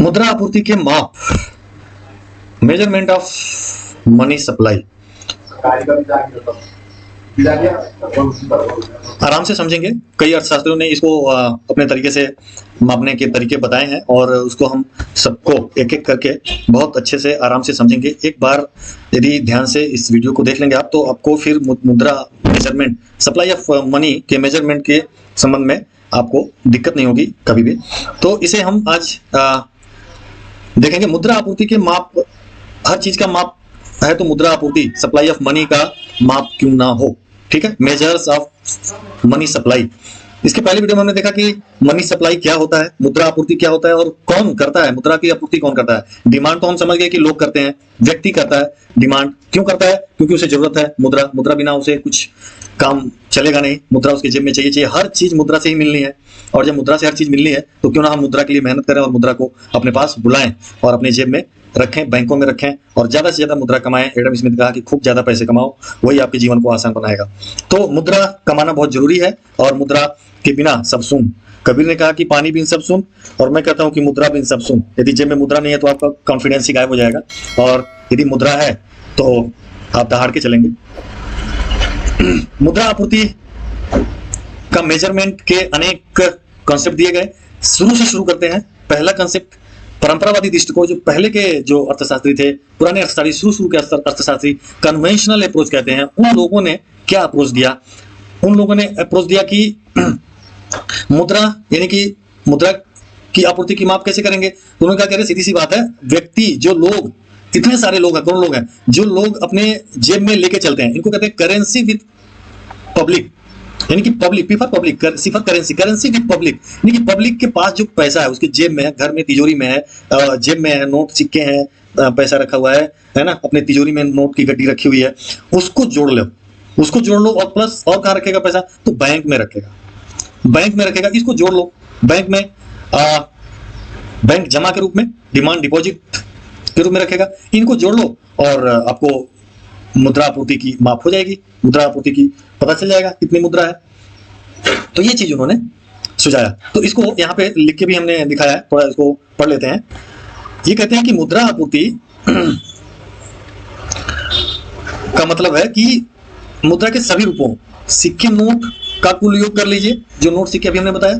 मुद्रा आपूर्ति के माप, मेजरमेंट ऑफ मनी सप्लाई। आराम से समझेंगे, कई अर्थशास्त्रियों ने इसको अपने तरीके से मापने के तरीके बताए हैं और उसको हम सबको एक एक करके बहुत अच्छे से आराम से समझेंगे। एक बार यदि ध्यान से इस वीडियो को देख लेंगे आप, तो आपको फिर मुद्रा मेजरमेंट, सप्लाई ऑफ मनी के मेजरमेंट के संबंध में आपको दिक्कत नहीं होगी कभी भी। तो इसे हम आज देखेंगे। मुद्रा आपूर्ति के माप, हर चीज का माप है तो मुद्रा आपूर्ति, सप्लाई ऑफ मनी का माप क्यों ना हो, ठीक है। Measures of money supply. इसके पहले वीडियो में हमने देखा कि मनी सप्लाई क्या होता है, मुद्रा आपूर्ति क्या होता है और कौन करता है, मुद्रा की आपूर्ति कौन करता है। डिमांड तो हम समझ गए कि लोग करते हैं, व्यक्ति करता है। डिमांड क्यों करता है? क्योंकि उसे जरूरत है मुद्रा बिना उसे कुछ काम चलेगा नहीं, मुद्रा उसके जेब में चाहिए। हर चीज मुद्रा से ही मिलनी है और जब मुद्रा से हर चीज मिलनी है तो क्यों ना हम मुद्रा के लिए मेहनत करें और मुद्रा को अपने पास बुलाएं और अपने जेब में रखें, बैंकों में रखें और ज्यादा से ज्यादा मुद्रा कमाएं। एडम स्मिथ ने कहा कि खूब ज्यादा पैसे कमाओ, वही आपके जीवन को आसान बनाएगा। तो मुद्रा कमाना बहुत जरूरी है और मुद्रा के बिना सब सुन। कबीर ने कहा कि पानी बिन सब सुन, और मैं कहता हूं कि मुद्रा बिन सब सुन। यदि जेब में मुद्रा नहीं है तो आपका कॉन्फिडेंस ही गायब हो जाएगा, और यदि मुद्रा है तो आप दहाड़ के चलेंगे। मुद्रा आपूर्ति का मेजरमेंट के अनेक कॉन्सेप्ट दिए गए। शुरू से शुरू करते हैं। पहला कॉन्सेप्ट, परंपरावादी दृष्टिकोण। जो पहले के जो अर्थशास्त्री थे, पुराने अर्थशास्त्री, शुरू के अर्थशास्त्री, कन्वेंशनल अप्रोच कहते हैं, उन लोगों ने क्या अप्रोच दिया? उन लोगों ने अप्रोच दिया कि मुद्रा यानी कि मुद्रा की आपूर्ति की माप कैसे करेंगे। उन्होंने क्या कह रहे, सीधी सी बात है, व्यक्ति, जो लोग, इतने सारे लोग हैं, कौन लोग हैं जो लोग अपने जेब में लेके चलते हैं, इनको कहते हैं करेंसी विद पब्लिक, यानी कि public prefer public, cipher currency, currency with public, यानी कि पब्लिक के पास जो पैसा है उसके जेब में है, घर में तिजोरी में है, जेब में है, नोट सिक्के हैं, पैसा रखा हुआ है ना, अपने तिजोरी में नोट की गड्डी रखी हुई है, उसको जोड़ लो, उसको जोड़ लो। और प्लस और कहाँ रखेगा पैसा? तो बैंक में रखेगा, बैंक में रखेगा। इसको जोड़ लो, बैंक में, बैंक जमा के रूप में, डिमांड डिपॉजिट के रूप में रखेगा। इनको जोड़ लो और आपको मुद्रा आपूर्ति की माप हो जाएगी, मुद्रा आपूर्ति की पता चल जाएगा कितनी मुद्रा है। तो ये चीज उन्होंने सुझाया। तो इसको यहाँ पे लिख के भी हमने दिखाया है, थोड़ा इसको पढ़ लेते हैं। ये कहते हैं कि मुद्रा आपूर्ति का मतलब है कि मुद्रा के सभी रूपों, सिक्के, नोट का कुल योग कर लीजिए, जो नोट सिक्के अभी हमने बताया,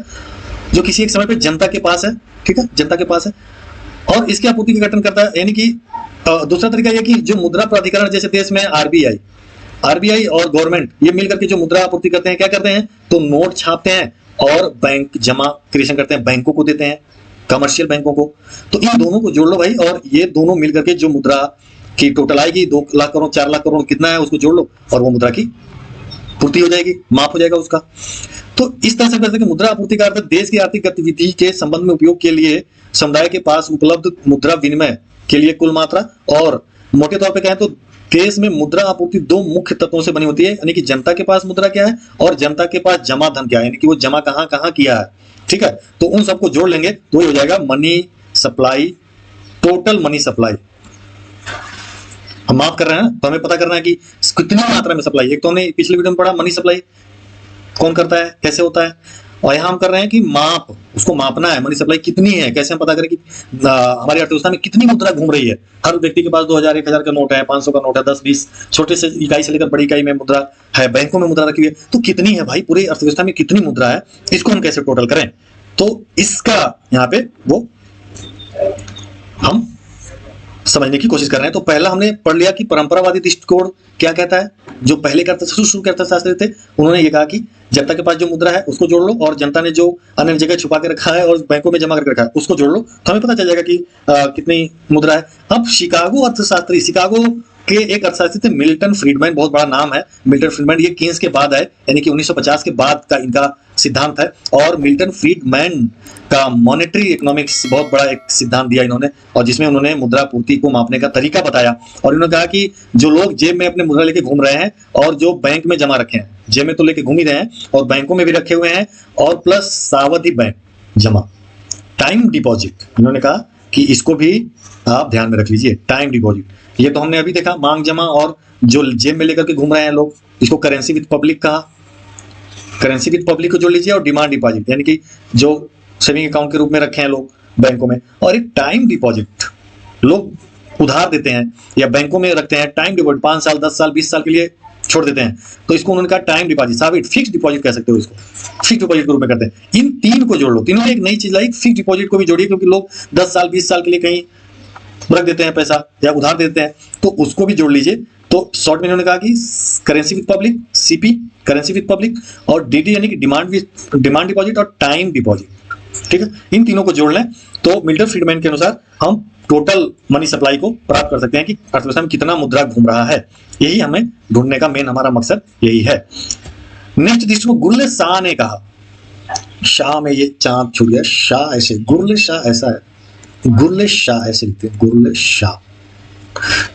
जो किसी एक समय पे जनता के पास है, ठीक है, जनता के पास है, और इसकी आपूर्ति का गठन करता है। यानी कि दूसरा तरीका यह कि जो मुद्रा प्राधिकरण, जैसे देश में आरबीआई और गवर्नमेंट, ये मिलकर के जो मुद्रा आपूर्ति करते हैं, क्या करते हैं, तो नोट छापते हैं और बैंक जमा क्रिएशन करते हैं, बैंकों को देते हैं, कमर्शियल बैंकों को। तो इन दोनों को जोड़ लो भाई, और ये दोनों मिलकर के जो मुद्रा की टोटल आएगी, 2 लाख करोड़, 4 लाख करोड़, कितना है उसको जोड़ लो और वो मुद्रा की पूर्ति हो जाएगी, माप हो जाएगा उसका। तो इस तरह से कहते हैं कि मुद्रा आपूर्ति का अर्थ देश की आर्थिक गतिविधि के संबंध में उपयोग के लिए समुदाय के पास उपलब्ध मुद्रा विनिमय के लिए कुल मात्रा। और मोटे तौर पे कहें तो देश में मुद्रा आपूर्ति 2 मुख्य तत्वों से बनी होती है, यानी कि जनता के पास मुद्रा क्या है और जनता के पास जमा धन क्या है, यानी कि वो जमा कहां कहां किया है, ठीक है। तो उन सबको जोड़ लेंगे तो ये हो जाएगा money supply, total money supply. हम माफ कर रहे हैं तो हमें पता करना है कि कितनी मात्रा में सप्लाई। एक तो हमने पिछले वीडियो में पढ़ा मनी सप्लाई कौन करता है, कैसे होता है, और यहां हम कर रहे हैं कि माप, उसको मापना है, मनी सप्लाई कितनी है, कैसे हम पता करें कि हमारी अर्थव्यवस्था में कितनी मुद्रा घूम रही है। हर व्यक्ति के पास 2000, 1000 का नोट है, 500 का नोट है, 10, 20, छोटे से इकाई से लेकर बड़ी इकाई में मुद्रा है, बैंकों में मुद्रा रखी हुई है। तो कितनी है भाई, पूरी अर्थव्यवस्था में कितनी मुद्रा है, इसको हम कैसे टोटल करें। तो इसका यहाँ पे वो हम समझने की कोशिश कर रहे हैं। तो पहला हमने पढ़ लिया कि परंपरावादी दृष्टिकोण क्या कहता है। जो पहले का शुरू के अर्थशास्त्री थे, उन्होंने ये कहा कि जनता के पास जो मुद्रा है उसको जोड़ लो, और जनता ने जो अन्य जगह छुपा के रखा है और बैंकों में जमा करके रखा है उसको जोड़ लो, तो हमें पता चल जाएगा कि कितनी मुद्रा है। अब शिकागो अर्थशास्त्री, शिकागो के एक अर्थशास्त्री थे मिल्टन फ्रीडमैन, बहुत बड़ा नाम है मिल्टन फ्रीडमैन, ये केन्स के बाद है, यानी कि 1950 के बाद का इनका सिद्धांत है। और मिल्टन फ्रीडमैन का मॉनेटरी इकोनॉमिक्स बहुत बड़ा एक सिद्धांत दिया इन्होंने, और जिसमें उन्होंने मुद्रा पूर्ति को मापने का तरीका बताया। और इन्होंने कहा कि जो लोग जेब में अपने मुद्रा लेके घूम रहे हैं और जो बैंक में जमा रखे हैं, जेब में तो लेके घूम ही रहे हैं और बैंकों में भी रखे हुए हैं, और प्लस सावधि बैंक जमा, टाइम डिपॉजिट, इन्होंने कहा कि इसको भी आप ध्यान में रख लीजिए। टाइम डिपॉजिट, ये तो हमने अभी देखा, मांग जमा और जो जेब में लेकर के घूम रहे हैं लोग, इसको करेंसी विद पब्लिक कहा। करेंसी विद पब्लिक को जोड़ लीजिए, और डिमांड डिपॉजिट, यानी कि जो सेविंग अकाउंट के रूप में रखे हैं लोग, बैंकों में, और एक टाइम डिपॉजिट लोग उधार देते हैं या बैंकों में रखते हैं, टाइम डिपॉजिट 5 साल 10 साल 20 साल के लिए छोड़ देते हैं, तो इसको उन्होंने कहा टाइम डिपॉजिट, साबित फिक्स डिपॉजिट कह सकते हो इसको, फिक्स डिपॉजिट के रूप में करते हैं। इन तीन को जोड़ लो, तीनों में एक नई चीज लाई, फिक्स डिपॉजिट को भी जोड़िए, क्योंकि लोग 10 साल 20 साल के लिए कहीं रख देते हैं पैसा या उधार देते हैं, तो उसको भी जोड़ लीजिए। तो शॉर्ट में इन्होंने कहा कि currency with public, CP currency with public, और डीडी यानी कि डिमांड डिपॉजिट और टाइम डिपॉजिट, ठीक है। इन तीनों को जोड़ लें तो मिल्टन फ्रीडमैन के अनुसार हम टोटल मनी सप्लाई को प्राप्त कर सकते हैं कि अर्थव्यवस्था में कितना मुद्रा घूम रहा है। यही हमें ढूंढने का मेन हमारा मकसद यही है। नेक्स्ट दृष्टिकोण गुरले शाह ने कहा, शाह में ये चांद छूट गया, शाह ऐसे, गुरले शाह ऐसा है, गुरले शाह ऐसे लिखते हैं, गुरले शाह,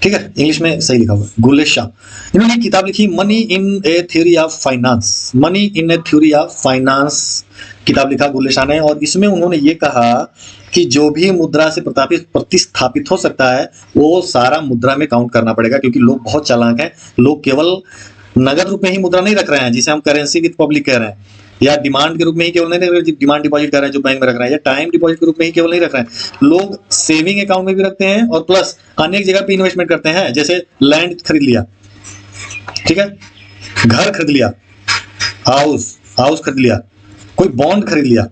ठीक है, इंग्लिश में सही लिखा हुआ है, गुरले शाह। इन्होंने एक किताब लिखी money in A theory of finance, money in A theory of finance किताब लिखा गुरले शाह ने, और इसमें उन्होंने ये कहा कि जो भी मुद्रा से प्रतिस्थापित हो सकता है वो सारा मुद्रा में काउंट करना पड़ेगा, क्योंकि लोग बहुत चालाक हैं, लोग केवल नगद रूप में ही मुद्रा नहीं रख रहे हैं, जिसे हम करेंसी विद पब्लिक कह रहे हैं, या डिमांड के रूप में ही केवल नहीं रख रहे, डिमांड डिपॉजिट कर रहे हैं जो बैंक में रख रहे हैं, या टाइम डिपॉजिट के रूप में ही केवल नहीं रख रहे हैं, लोग सेविंग अकाउंट में भी रखते हैं और प्लस अनेक जगह पे इन्वेस्टमेंट करते हैं, जैसे लैंड खरीद लिया, ठीक है, घर खरीद लिया, हाउस खरीद लिया, कोई बॉन्ड खरीद लिया,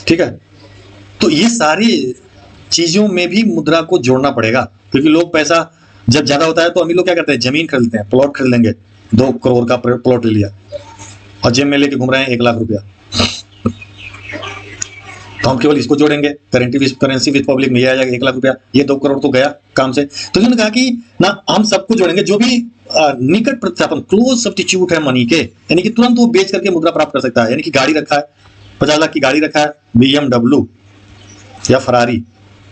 ठीक है। तो ये सारी चीजों में भी मुद्रा को जोड़ना पड़ेगा, क्योंकि लोग पैसा जब ज्यादा होता है तो अमीर लोग क्या करते हैं, जमीन खरीदते हैं, प्लॉट खरीद लेंगे, 2 करोड़ का प्लॉट ले लिया और जेब में लेके घूम रहे हैं 1 लाख रुपया, तो हम केवल इसको जोड़ेंगे, करेंसी विद पब्लिक में ये आ जाएगा 1 लाख रुपया, ये 2 करोड़ तो गया काम से। तो उन्होंने कहा कि ना हम सबको जोड़ेंगे, जो भी निकट प्रतिस्थापन क्लोज सब्स्टिट्यूट है मनी के, यानी कि तुरंत वो बेच करके मुद्रा प्राप्त कर सकता है, यानी कि गाड़ी रखा है, 50 लाख की गाड़ी रखा है, BMW या फरारी,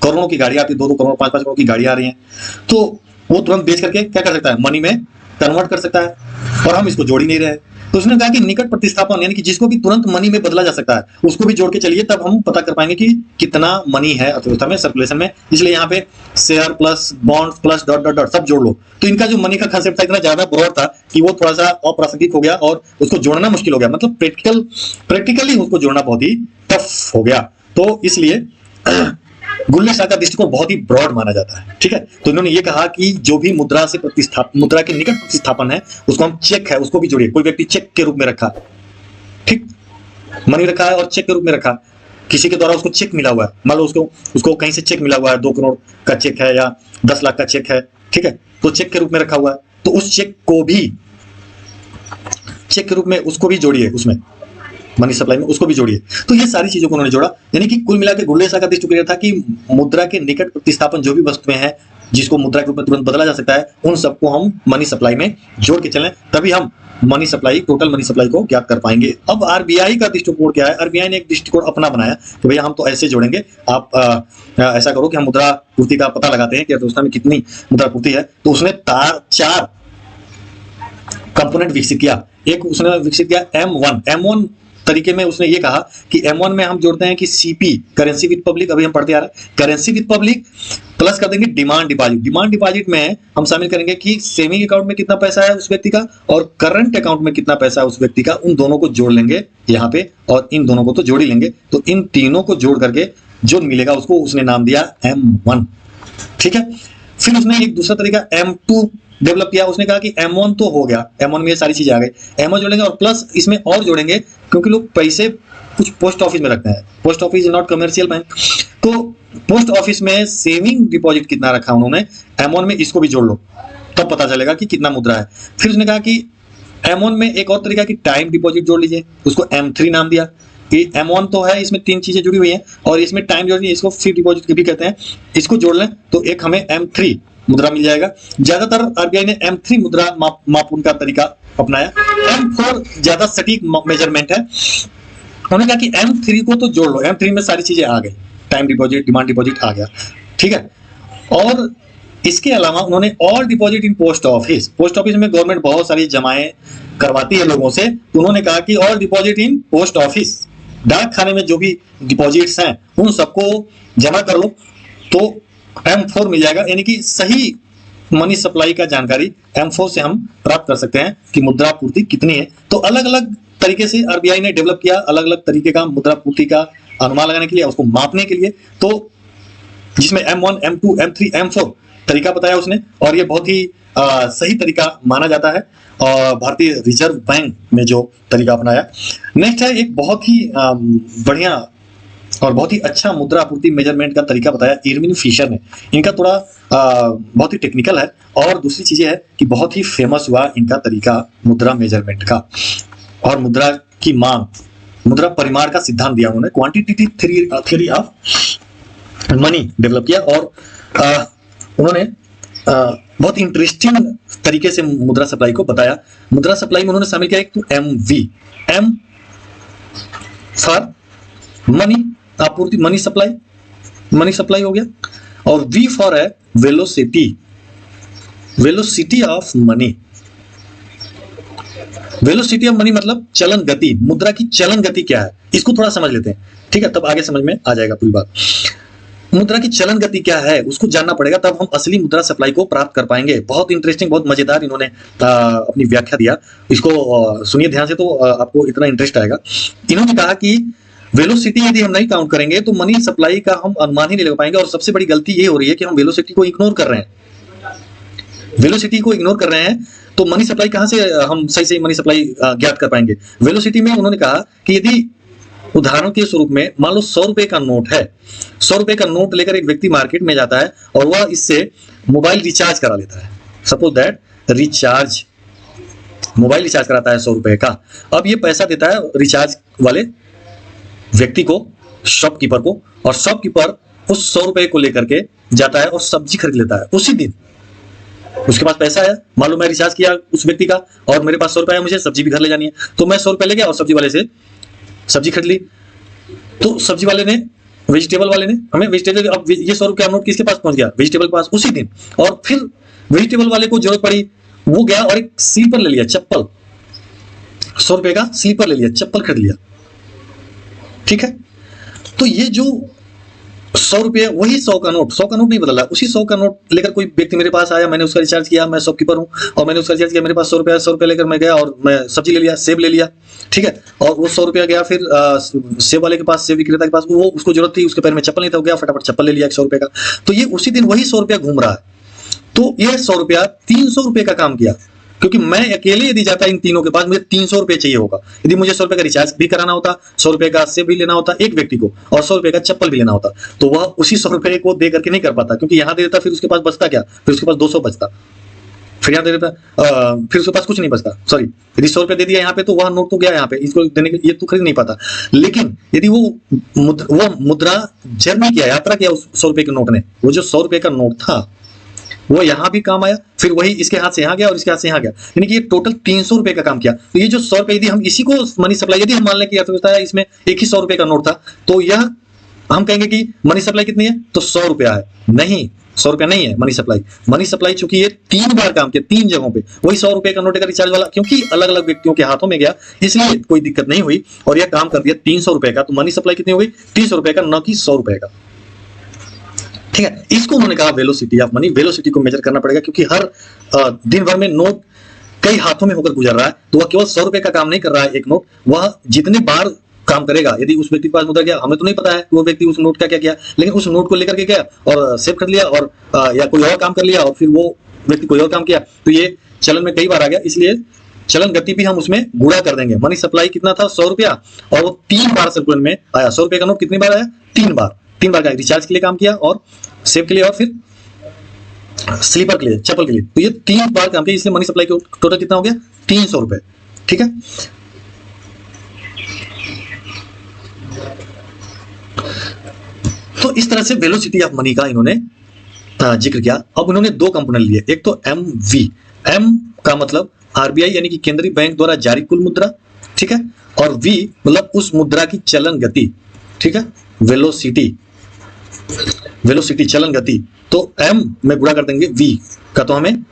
करोड़ों की गाड़ी आती है, 2-2 करोड़ 5-5 करोड़ की गाड़ी आ रही है, तो वो तुरंत बेच करके क्या कर सकता है, मनी में कन्वर्ट कर सकता है, और हम इसको जोड़ ही नहीं रहे। तो उसने कहा कि निकट प्रतिस्थापन यानी कि जिसको भी तुरंत मनी में बदला जा सकता है उसको भी जोड़ के चलिए, तब हम पता कर पाएंगे कि कितना मनी है अर्थव्यवस्था में सर्कुलेशन में। इसलिए यहाँ पे share plus bond plus dot dot dot सब जोड़ लो। तो इनका जो मनी का कंसेप्ट था इतना ज्यादा ब्रॉड था कि वो थोड़ा सा अप्रासंगिक हो गया और उसको जोड़ना मुश्किल हो गया, मतलब प्रैक्टिकली उसको जोड़ना बहुत ही टफ हो गया। तो इसलिए गुरले शाह का दृष्टिकोण बहुत ही ब्रॉड माना जाता है, ठीक है। तो इन्होंने ये कहा कि जो भी मुद्रा के निकट प्रतिस्थापन है उसको हम चेक है उसको भी जोड़िए। कोई व्यक्ति चेक के रूप में रखा, ठीक, मनी रखा है और चेक के रूप में रखा, किसी के द्वारा उसको चेक मिला हुआ है, मान लो उसको कहीं से चेक मिला हुआ है, 2 करोड़ का चेक है या 10 लाख का चेक है, ठीक है, तो चेक के रूप में रखा हुआ है, तो उस चेक को भी चेक के रूप में उसको भी जोड़िए, उसमें मनी सप्लाई में उसको भी जोड़िए। तो ये सारी चीजों को उन्होंने जोड़ा, यानी कि कुल मिलाकर गुरले शाह का दृष्टिकोण था कि मुद्रा के निकट प्रतिस्थापन जो भी वस्तुएं हैं जिसको मुद्रा के रूप में तुरंत बदला जा सकता है उन सबको हम मनी सप्लाई में जोड़ के चलें, तभी हम money supply, total money supply को ज्ञात कर पाएंगे। अब आरबीआई का दृष्टिकोण क्या है? आरबीआई ने एक दृष्टिकोण अपना बनाया कि भैया हम तो ऐसे जोड़ेंगे, आप ऐसा करो कि हम मुद्रा पूर्ति का पता लगाते हैं कि अर्थव्यवस्था में कितनी मुद्रा पूर्ति है। तो उसने 4 कंपोनेंट विकसित किया। एक उसने विकसित किया M1 तरीके में। उसने ये कहा कि M1 में हम जोड़ते हैं कि CP करेंसी विद पब्लिक, अभी हम पढ़ते आ रहे हैं, करेंसी विद पब्लिक प्लस कर देंगे डिमांड डिपॉजिट। डिमांड डिपॉजिट में हम शामिल करेंगे कि सेविंग अकाउंट में कितना पैसा है उस व्यक्ति का और करंट अकाउंट में कितना पैसा है उस व्यक्ति का, उन दोनों को जोड़ लेंगे यहाँ पे, और इन दोनों को तो जोड़ ही लेंगे। तो इन तीनों को जोड़ करके जो मिलेगा उसको उसने नाम दिया M1, ठीक है। फिर उसने एक दूसरा तरीका M2 डेवलप किया। उसने कहा कि M1 तो हो गया, M1 में ये सारी चीजें आ गई, M1 जोड़ेंगे और प्लस इसमें और जोड़ेंगे क्योंकि लोग पैसे कुछ पोस्ट ऑफिस में रखते हैं, post office is not commercial bank, तो पोस्ट ऑफिस में सेविंग डिपॉजिट कितना रखा उन्होंने, M1 में इसको भी जोड़ लो तब पता चलेगा कि कितना मुद्रा है। फिर उसने कहा कि M1 में एक और तरीका कि टाइम डिपॉजिट जोड़ लीजिए, उसको M3 नाम दिया कि M1 तो है, इसमें 3 चीजें जुड़ी हुई हैं और इसमें टाइम जोड़ लीजिए, इसको फिक्स्ड डिपॉजिट भी कहते हैं, इसको जोड़ लें तो एक हमें M3 मुद्रा मिल जाएगा। ज्यादातर आरबीआई ने M3 मुद्रा मापन का तरीका अपनाया। M4 ज्यादा सटीक मेजरमेंट है। उन्होंने कहा कि M3 को तो जोड़ लो, M3 में सारी चीजें आ गई, टाइम डिपॉजिट, डिमांड डिपॉजिट आ गया, ठीक है। और इसके अलावा उन्होंने all deposit in post office, post office में गवर्नमेंट बहुत सारी जमाएं करवाती है लोगों से, तो उन्होंने कहा कि all deposit in post office, डाक खाने में जो भी डिपॉजिट्स हैं उन सबको जमा कर लो तो M4 मिल जाएगा। यानी कि सही मनी सप्लाई का जानकारी M4 से हम प्राप्त कर सकते हैं कि मुद्रा पूर्ति कितनी है। तो अलग अलग तरीके से आरबीआई ने डेवलप किया, अलग अलग तरीके का मुद्रा पूर्ति का अनुमान लगाने के लिए, उसको मापने के लिए, तो जिसमें M1, M2, M3, M4 तरीका बताया उसने, और ये बहुत ही सही तरीका माना जाता है और भारतीय रिजर्व बैंक ने जो तरीका अपनाया। नेक्स्ट है एक बहुत ही बढ़िया और बहुत ही अच्छा मुद्रा आपूर्ति मेजरमेंट का तरीका बताया इरविन फिशर ने। इनका थोड़ा बहुत ही टेक्निकल है, और दूसरी चीजें है कि बहुत ही फेमस हुआ इनका तरीका मुद्रा मेजरमेंट का, और मुद्रा की मांग, मुद्रा परिमाण का सिद्धांत दिया उन्होंने, quantitative theory of money develop किया, और उन्होंने बहुत इंटरेस्टिंग तरीके से मुद्रा सप्लाई को बताया। मुद्रा सप्लाई में उन्होंने शामिल किया एक तो MV, M फॉर मनी आपूर्ति, मनी सप्लाई हो गया, और V फॉर है velocity of money. Velocity of money मतलब चलन गति, मुद्रा की चलन गति क्या है, इसको थोड़ा समझ लेते हैं, ठीक है, तब आगे समझ में आ जाएगा पूरी बात। मुद्रा की चलन गति क्या है उसको जानना पड़ेगा, तब हम असली मुद्रा सप्लाई को प्राप्त कर पाएंगे। बहुत इंटरेस्टिंग, बहुत मजेदार इन्होंने अपनी व्याख्या दिया, इसको सुनिए ध्यान से तो आपको इतना इंटरेस्ट आएगा। इन्होंने कहा कि वेलोसिटी यदि हम नहीं काउंट करेंगे तो मनी सप्लाई का हम अनुमान ही नहीं लगा पाएंगे, और सबसे बड़ी गलती ये हो रही है कि हम वेलोसिटी को इग्नोर कर रहे हैं। वेलोसिटी को इग्नोर कर रहे हैं तो मनी सप्लाई कहां से हम सही मनी सप्लाई ज्ञात कर पाएंगे। वेलोसिटी में उन्होंने कहा कि यदि उदाहरण के स्वरूप में मान लो 100 रुपए का नोट है, 100 रुपए का नोट लेकर एक व्यक्ति मार्केट में जाता है और वह इससे मोबाइल रिचार्ज करा लेता है, सपोज दैट मोबाइल रिचार्ज कराता है 100 रुपए का। अब ये पैसा देता है रिचार्ज वाले व्यक्ति को, शॉपकीपर को, और शॉपकीपर उस 100 रुपए को लेकर के जाता है और सब्जी खरीद लेता है उसी दिन। उसके पास पैसा है, मान लो मैं रिचार्ज किया उस व्यक्ति का और मेरे पास 100 रुपए है, मुझे सब्जी भी घर ले जानी है, तो मैं 100 रुपए ले गया और सब्जी वाले से सब्जी खरीद ली। तो सब्जी वाले ने, वेजिटेबल वाले ने हमें वेजिटेबल, अब ये 100 रुपया नोट किसके पास पहुंच गया, वेजिटेबल के पास उसी दिन। और फिर वेजिटेबल वाले को जरूरत पड़ी, वो गया और एक स्लीपर ले लिया, चप्पल, 100 रुपए का स्लीपर ले लिया, चप्पल खरीद लिया, ठीक है। तो ये जो 100 रुपये, वही 100 का नोट नहीं बदला, उसी 100 का नोट लेकर कोई व्यक्ति मेरे पास आया, मैंने उसका रिचार्ज किया, मैं शॉपकीपर हूं और मैंने उसका रिचार्ज किया, मेरे पास 100 रुपये लेकर मैं गया और मैं सब्जी ले लिया, सेब ले लिया, ठीक है। और वो 100 रुपया गया फिर सेब वाले के पास, सेब विक्रेता के पास, वो उसको जरूरत थी, उसके पैर में चप्पल नहीं था, गया फटाफट चप्पल ले लिया 100 रुपये का। तो ये उसी दिन वही 100 रुपया घूम रहा है। तो ये 100 रुपया 300 रुपये का काम किया, क्योंकि मैं अकेले यदि जाता इन तीनों के पास, मुझे 300 रुपये चाहिए होगा। यदि मुझे 100 रुपये का रिचार्ज भी कराना होता, 100 रुपये का सेब भी लेना होता एक व्यक्ति को, और 100 रुपये का चप्पल भी लेना होता, तो वह उसी 100 रुपये को दे करके नहीं कर पाता, क्योंकि यहां दे देता फिर उसके पास बचता क्या, फिर उसके पास 200 बचता, फिर यहाँ दे देता फिर उसके पास कुछ नहीं बचता। सॉरी, यदि 100 रुपये दे दिया यहाँ पे तो वह नोट तो गया यहाँ पे, इसको देने के ये तो खरीद नहीं पाता। लेकिन यदि वो मुद्रा जर्नी किया, यात्रा किया उस 100 रुपये के नोट ने, वो जो 100 रुपये का नोट था वो यहां भी काम आया, फिर वही इसके हाथ से यहां गया और इसके हाथ से यहां गया, यानी कि ये टोटल 300 रुपए का काम किया। तो ये जो 100 रुपए, यदि हम इसी को मनी सप्लाई, यदि हम मान लें कि अर्थव्यवस्था है इसमें एक ही 100 रुपए का नोट था, तो यह हम कहेंगे कि मनी सप्लाई कितनी है, तो 100 रुपया है। नहीं, 100 रुपया नहीं है मनी सप्लाई चूंकि ये 3 बार काम किया, 3 जगहों पे वही 100 रुपए का नोट का रिचार्ज वाला, क्योंकि अलग अलग व्यक्तियों के हाथों में गया, इसलिए कोई दिक्कत नहीं हुई और यह काम कर दिया 300 रुपए का। तो मनी सप्लाई कितनी हो गई, 300 रुपए का, न कि 100 रुपए का, ठीक है। इसको उन्होंने कहा वेलोसिटी ऑफ मनी। वेलोसिटी को मेजर करना पड़ेगा, क्योंकि हर दिन भर में नोट कई हाथों में होकर गुजर रहा है, तो वह केवल 100 रुपए का काम नहीं कर रहा है एक नोट, वह जितने बार काम करेगा, यदि उस व्यक्ति के पास मुद्रा गया, हमें तो नहीं पता है वो व्यक्ति उस नोट का क्या किया, लेकिन उस नोट को लेकर के गया और सेव कर लिया और या कोई और काम कर लिया, और फिर वो व्यक्ति कोई और काम किया, तो ये चलन में कई बार आ गया, इसलिए चलन गति भी हम उसमें गुणा कर देंगे। मनी सप्लाई कितना था, 100 रुपया, और वो 3 बार सर्कुलेशन में आया। 100 रुपए का नोट कितनी बार आया, 3 बार का रिचार्ज के लिए काम किया, और सेव के लिए, और फिर स्लीपर के लिए, चप्पल के लिए, तो ये 3 बार काम किया, इसलिए मनी सप्लाई का टोटल कितना हो गया, 300 रुपए, ठीक है। तो इस तरह से वेलोसिटी ऑफ मनी का इन्होंने जिक्र किया। अब उन्होंने 2 कंपोनेंट लिए, एक तो MV, M का मतलब RBI यानी कि केंद्रीय बैंक द्वारा जारी कुल मुद्रा, ठीक है, और V मतलब उस मुद्रा की चलन गति, ठीक है, वेलोसिटी चलन गति। तो M में गुणा कर देंगे V का, तो हमें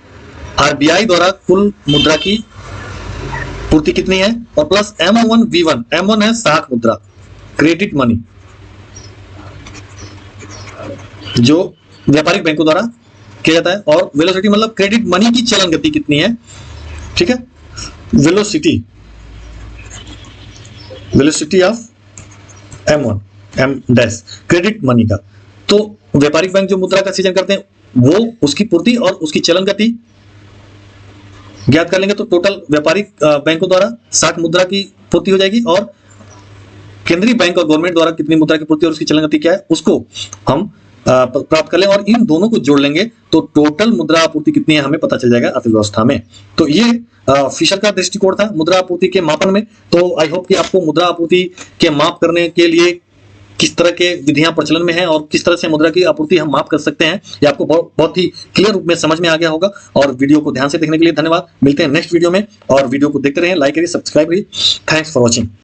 RBI द्वारा कुल मुद्रा की पूर्ति कितनी है, और प्लस M1 V1, M1 है साख मुद्रा, क्रेडिट मनी, जो व्यापारिक बैंकों द्वारा किया जाता है, और वेलोसिटी मतलब क्रेडिट मनी की चलन गति कितनी है, ठीक है, velocity of M1, M dash credit money का। तो व्यापारिक बैंक जो मुद्रा का सृजन करते हैं वो उसकी पूर्ति और उसकी चलन गति ज्ञात कर लेंगे तो टोटल व्यापारिक बैंकों द्वारा 60 मुद्रा की पूर्ति हो जाएगी और केंद्रीय बैंक और गवर्नमेंट द्वारा कितनी मुद्रा की पूर्ति और उसकी चलन गति क्या है उसको हम प्राप्त कर लें और इन दोनों को जोड़ लेंगे तो टोटल मुद्रा आपूर्ति कितनी है हमें पता चल जाएगा अर्थव्यवस्था में। तो ये फिशर का दृष्टिकोण था मुद्रा आपूर्ति के मापन में। तो आई होप कि आपको मुद्रा आपूर्ति के माप करने के लिए किस तरह के विधियां प्रचलन में हैं और किस तरह से मुद्रा की आपूर्ति हम माप कर सकते हैं ये आपको बहुत ही क्लियर रूप में समझ में आ गया होगा। और वीडियो को ध्यान से देखने के लिए धन्यवाद। मिलते हैं नेक्स्ट वीडियो में और वीडियो को देखते रहें, लाइक करिए, सब्सक्राइब करिए। Thanks for watching.